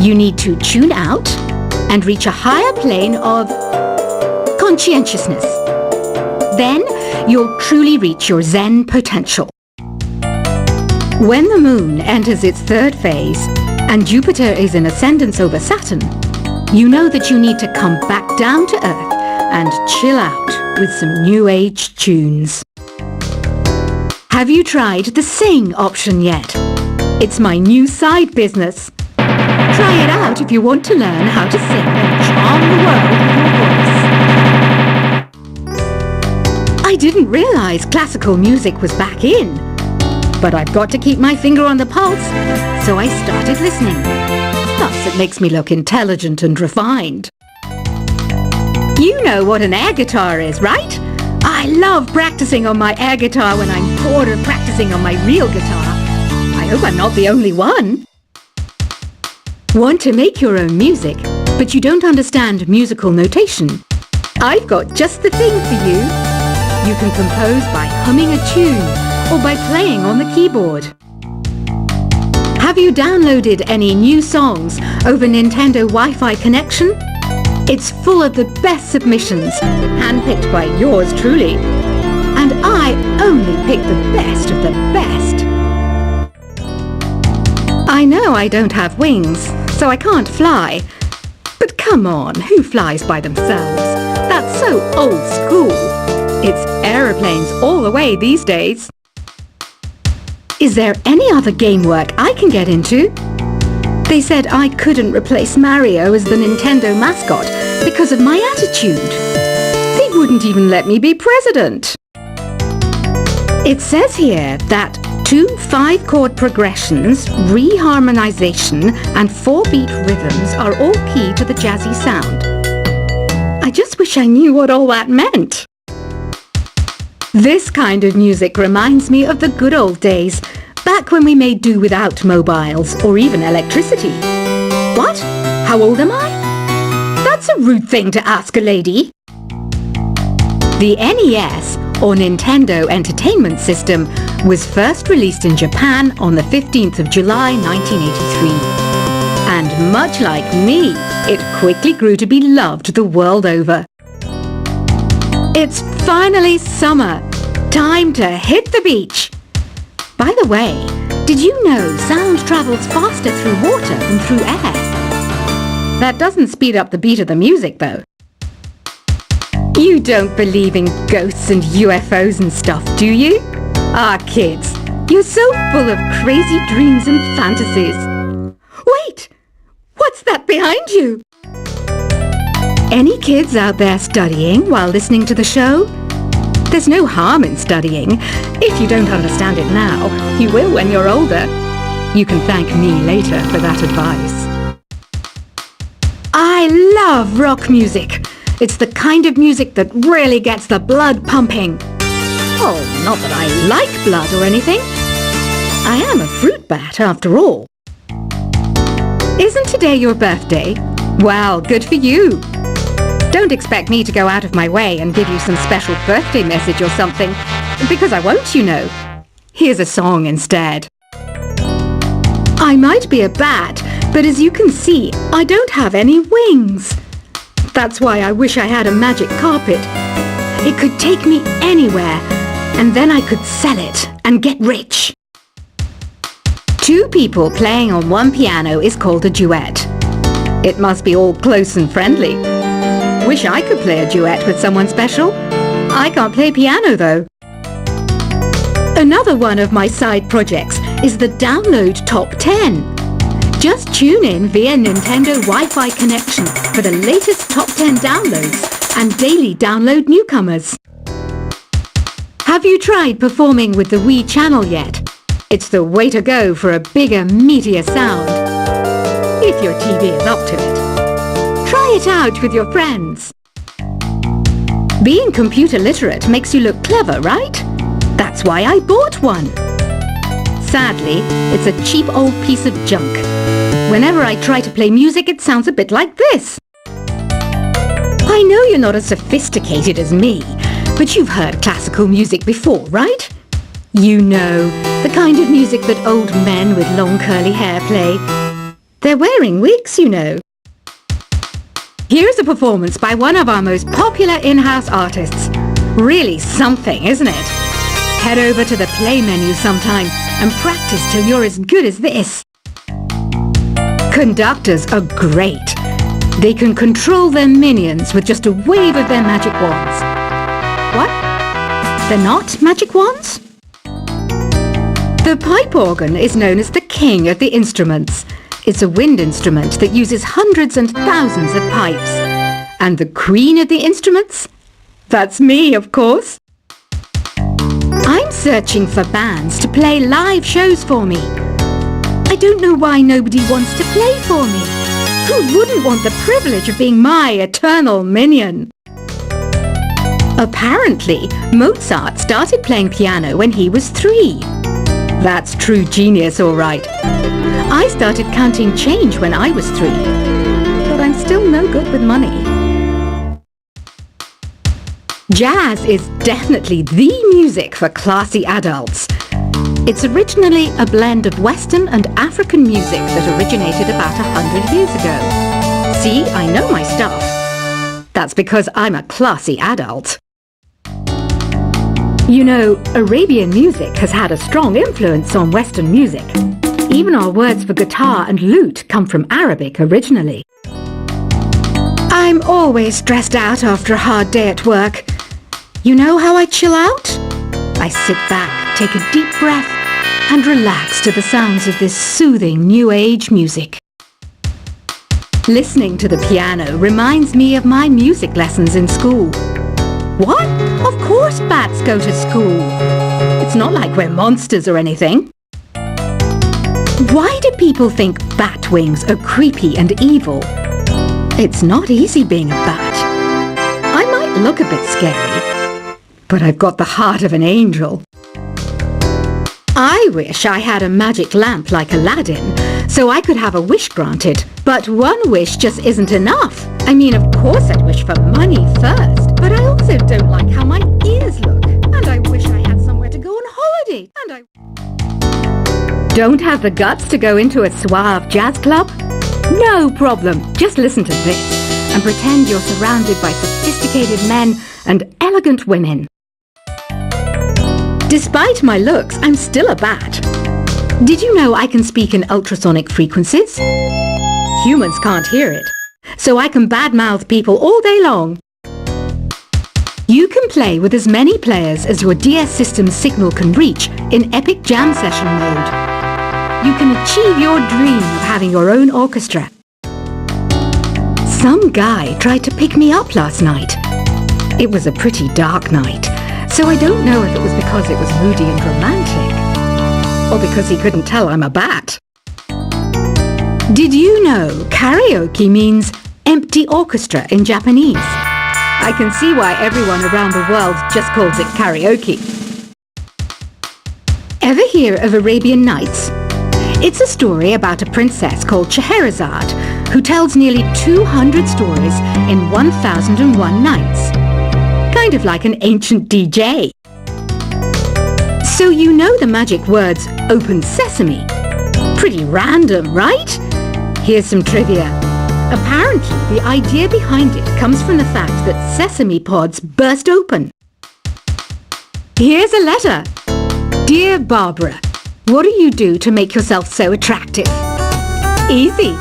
You need to tune out and reach a higher plane of conscientiousness. Then you'll truly reach your Zen potential. When the moon enters its third phase and Jupiter is in ascendance over Saturn, you know that you need to come back down to earth and chill out with some new age tunes. Have you tried the sing option yet? It's my new side business. Try it out if you want to learn how to sing and charm the world with your voice. I didn't realize classical music was back in, but I've got to keep my finger on the pulse, so I started listening. Plus, it makes me look intelligent and refined. You know what an air guitar is, right? I love practicing on my air guitar when I'm bored of practicing on my real guitar. I hope I'm not the only one. Want to make your own music, but you don't understand musical notation? I've got just the thing for you. You can compose by humming a tune or by playing on the keyboard. Have you downloaded any new songs over Nintendo Wi-Fi connection? It's full of the best submissions, handpicked by yours truly. And I only pick the best of the best. I know I don't have wings, so I can't fly. But come on, who flies by themselves? That's so old school. It's aeroplanes all the way these days. Is there any other game work I can get into? They said I couldn't replace Mario as the Nintendo mascot because of my attitude. They wouldn't even let me be president. It says here that 2 5-chord progressions, reharmonization, and 4-beat rhythms are all key to the jazzy sound. I just wish I knew what all that meant. This kind of music reminds me of the good old days, back when we made do without mobiles or even electricity. What? How old am I? That's a rude thing to ask a lady. The NES, or Nintendo Entertainment System, was first released in Japan on the 15th of July 1983. And much like me, it quickly grew to be loved the world over. It's finally summer. Time to hit the beach. By the way, did you know sound travels faster through water than through air? That doesn't speed up the beat of the music, though. You don't believe in ghosts and UFOs and stuff, do you? Ah, kids, you're so full of crazy dreams and fantasies. Wait! What's that behind you? Any kids out there studying while listening to the show? There's no harm in studying. If you don't understand it now, you will when you're older. You can thank me later for that advice. I love rock music. It's the kind of music that really gets the blood pumping. Oh, not that I like blood or anything. I am a fruit bat after all. Isn't today your birthday? Well, good for you. Don't expect me to go out of my way and give you some special birthday message or something, because I won't, you know. Here's a song instead. I might be a bat, but as you can see, I don't have any wings. That's why I wish I had a magic carpet. It could take me anywhere, and then I could sell it and get rich. 2 people playing on one piano is called a duet. It must be all close and friendly. Wish I could play a duet with someone special. I can't play piano though. Another one of my side projects is the Download Top 10. Just tune in via Nintendo Wi-Fi connection for the latest top 10 downloads and daily download newcomers. Have you tried performing with the Wii channel yet? It's the way to go for a bigger, meatier sound. If your TV is up to it. Try it out with your friends. Being computer literate makes you look clever, right? That's why I bought one. Sadly, it's a cheap old piece of junk. Whenever I try to play music, it sounds a bit like this. I know you're not as sophisticated as me, but you've heard classical music before, right? You know, the kind of music that old men with long curly hair play. They're wearing wigs, you know. Here's a performance by one of our most popular in-house artists. Really something, isn't it? Head over to the play menu sometime and practice till you're as good as this. Conductors are great. They can control their minions with just a wave of their magic wands. What? They're not magic wands? The pipe organ is known as the king of the instruments. It's a wind instrument that uses hundreds and thousands of pipes. And the queen of the instruments? That's me, of course. I'm searching for bands to play live shows for me. I don't know why nobody wants to play for me. Who wouldn't want the privilege of being my eternal minion? Apparently, Mozart started playing piano when he was 3. That's true genius, all right. I started counting change when I was 3, but I'm still no good with money. Jazz is definitely the music for classy adults. It's originally a blend of Western and African music that originated about 100 years ago. See, I know my stuff. That's because I'm a classy adult. You know, Arabian music has had a strong influence on Western music. Even our words for guitar and lute come from Arabic originally. I'm always stressed out after a hard day at work. You know how I chill out? I sit back, take a deep breath, and relax to the sounds of this soothing New Age music. Listening to the piano reminds me of my music lessons in school. What? Of course bats go to school. It's not like we're monsters or anything. Why do people think bat wings are creepy and evil? It's not easy being a bat. I might look a bit scary, but I've got the heart of an angel. I wish I had a magic lamp like Aladdin, so I could have a wish granted. But one wish just isn't enough. I mean, of course I'd wish for money first, but I also don't like how my ears look. And I wish I had somewhere to go on holiday. And I don't have the guts to go into a suave jazz club? No problem. Just listen to this and pretend you're surrounded by sophisticated men and elegant women. Despite my looks, I'm still a bat. Did you know I can speak in ultrasonic frequencies? Humans can't hear it, so I can badmouth people all day long. You can play with as many players as your DS system's signal can reach in epic jam session mode. You can achieve your dream of having your own orchestra. Some guy tried to pick me up last night. It was a pretty dark night, so I don't know if it was because it was moody and romantic, or because he couldn't tell I'm a bat. Did you know karaoke means empty orchestra in Japanese? I can see why everyone around the world just calls it karaoke. Ever hear of Arabian Nights? It's a story about a princess called Scheherazade who tells nearly 200 stories in 1001 nights. Kind of like an ancient DJ. So you know the magic words "Open Sesame." Pretty random, right? Here's some trivia. Apparently, the idea behind it comes from the fact that sesame pods burst open. Here's a letter. Dear Barbara, what do you do to make yourself so attractive? Easy.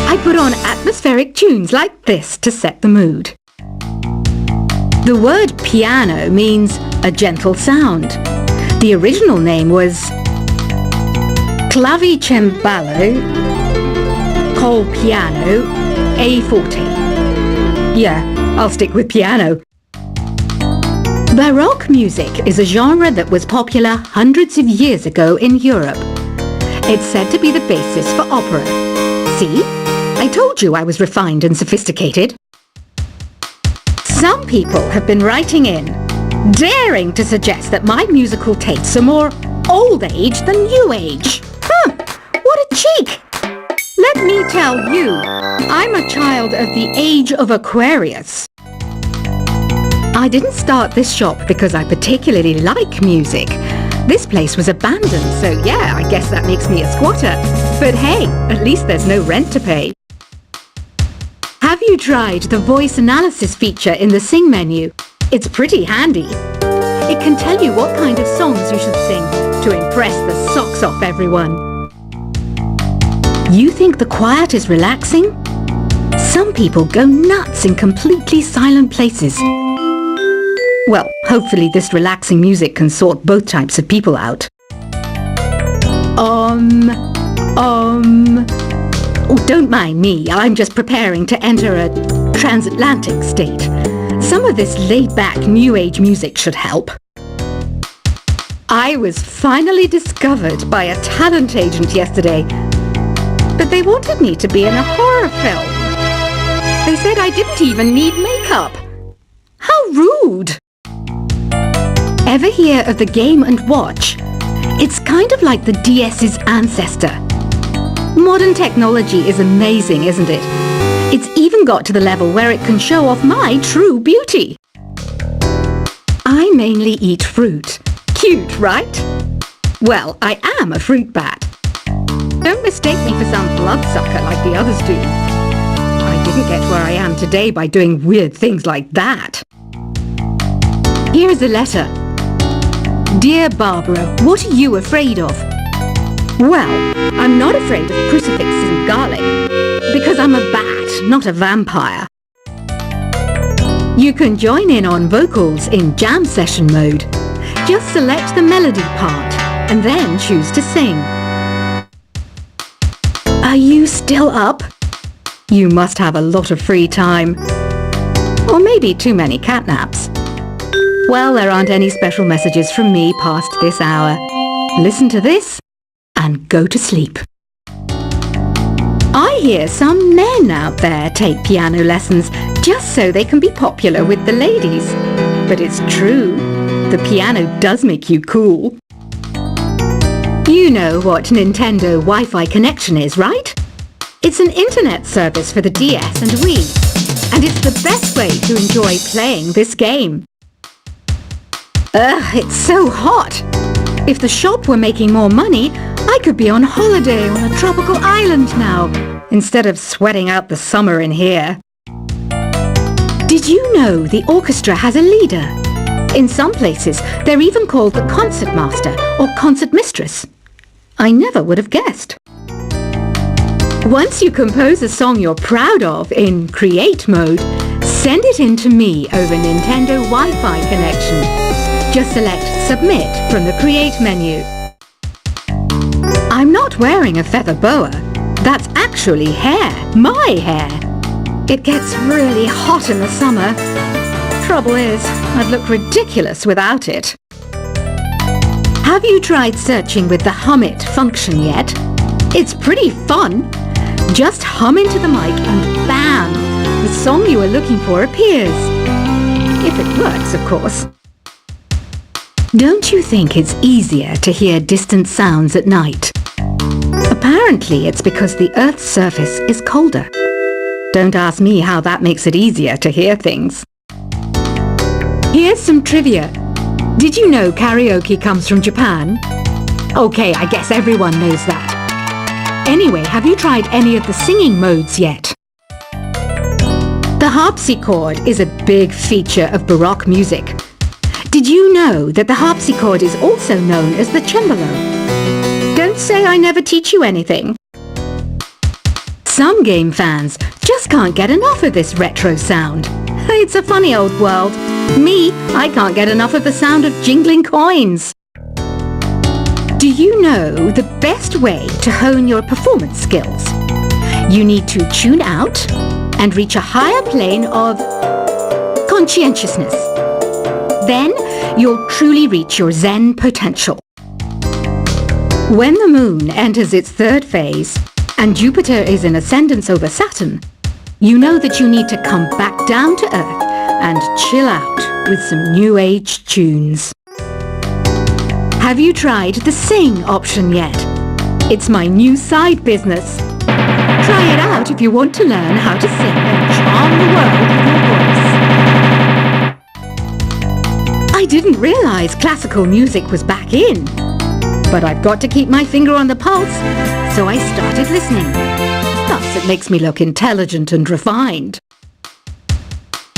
I put on atmospheric tunes like this to set the mood. The word piano means a gentle sound. The original name was clavicembalo col piano a forte. Yeah, I'll stick with piano. Baroque music is a genre that was popular hundreds of years ago in Europe. It's said to be the basis for opera. See? I told you I was refined and sophisticated. Some people have been writing in, daring to suggest that my musical tastes are more old age than new age. Huh, what a cheek! Let me tell you, I'm a child of the age of Aquarius. I didn't start this shop because I particularly like music. This place was abandoned, so yeah, I guess that makes me a squatter. But hey, at least there's no rent to pay. Have you tried the voice analysis feature in the Sing menu? It's pretty handy. It can tell you what kind of songs you should sing to impress the socks off everyone. You think the quiet is relaxing? Some people go nuts in completely silent places. Well, hopefully this relaxing music can sort both types of people out. Oh, don't mind me. I'm just preparing to enter a transatlantic state. Some of this laid-back New Age music should help. I was finally discovered by a talent agent yesterday, but they wanted me to be in a horror film. They said I didn't even need makeup. How rude! Ever hear of the Game & Watch? It's kind of like the DS's ancestor. Modern technology is amazing, isn't it? It's even got to the level where it can show off my true beauty. I mainly eat fruit. Cute, right? Well, I am a fruit bat. Don't mistake me for some bloodsucker like the others do. I didn't get where I am today by doing weird things like that. Here's a letter. Dear Barbara, what are you afraid of? Well, I'm not afraid of crucifixes and garlic, because I'm a bat, not a vampire. You can join in on vocals in jam session mode. Just select the melody part, and then choose to sing. Are you still up? You must have a lot of free time. Or maybe too many catnaps. Well, there aren't any special messages from me past this hour. Listen to this and go to sleep. I hear some men out there take piano lessons just so they can be popular with the ladies. But it's true, the piano does make you cool. You know what Nintendo Wi-Fi connection is, right? It's an internet service for the DS and Wii, and it's the best way to enjoy playing this game. Ugh, it's so hot! If the shop were making more money, I could be on holiday on a tropical island now, instead of sweating out the summer in here. Did you know the orchestra has a leader? In some places, they're even called the concert master or concert mistress. I never would have guessed. Once you compose a song you're proud of in create mode, send it in to me over Nintendo Wi-Fi connection. Just select Submit from the Create menu. I'm not wearing a feather boa. That's actually hair, my hair. It gets really hot in the summer. Trouble is, I'd look ridiculous without it. Have you tried searching with the Hum It function yet? It's pretty fun. Just hum into the mic and bam! The song you are looking for appears. If it works, of course. Don't you think it's easier to hear distant sounds at night? Apparently it's because the Earth's surface is colder. Don't ask me how that makes it easier to hear things. Here's some trivia. Did you know karaoke comes from Japan? Okay, I guess everyone knows that. Anyway, have you tried any of the singing modes yet? The harpsichord is a big feature of Baroque music. Did you know that the harpsichord is also known as the cembalo? Don't say I never teach you anything. Some game fans just can't get enough of this retro sound. It's a funny old world. Me, I can't get enough of the sound of jingling coins. Do you know the best way to hone your performance skills? You need to tune out and reach a higher plane of conscientiousness. Then you'll truly reach your Zen potential. When the moon enters its third phase and Jupiter is in ascendance over Saturn, you know that you need to come back down to Earth and chill out with some new age tunes. Have you tried the Sing option yet? It's my new side business. Try it out if you want to learn how to sing and charm the world with your voice. I didn't realize classical music was back in. But I've got to keep my finger on the pulse, so I started listening. Thus, it makes me look intelligent and refined.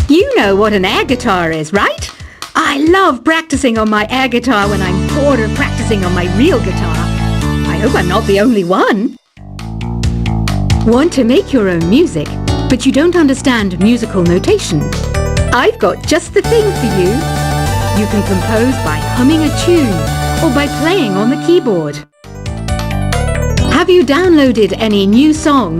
You know what an air guitar is, right? I love practicing on my air guitar when I'm bored of practicing on my real guitar. I hope I'm not the only one. Want to make your own music, but you don't understand musical notation? I've got just the thing for you. You can compose by humming a tune or by playing on the keyboard. Have you downloaded any new songs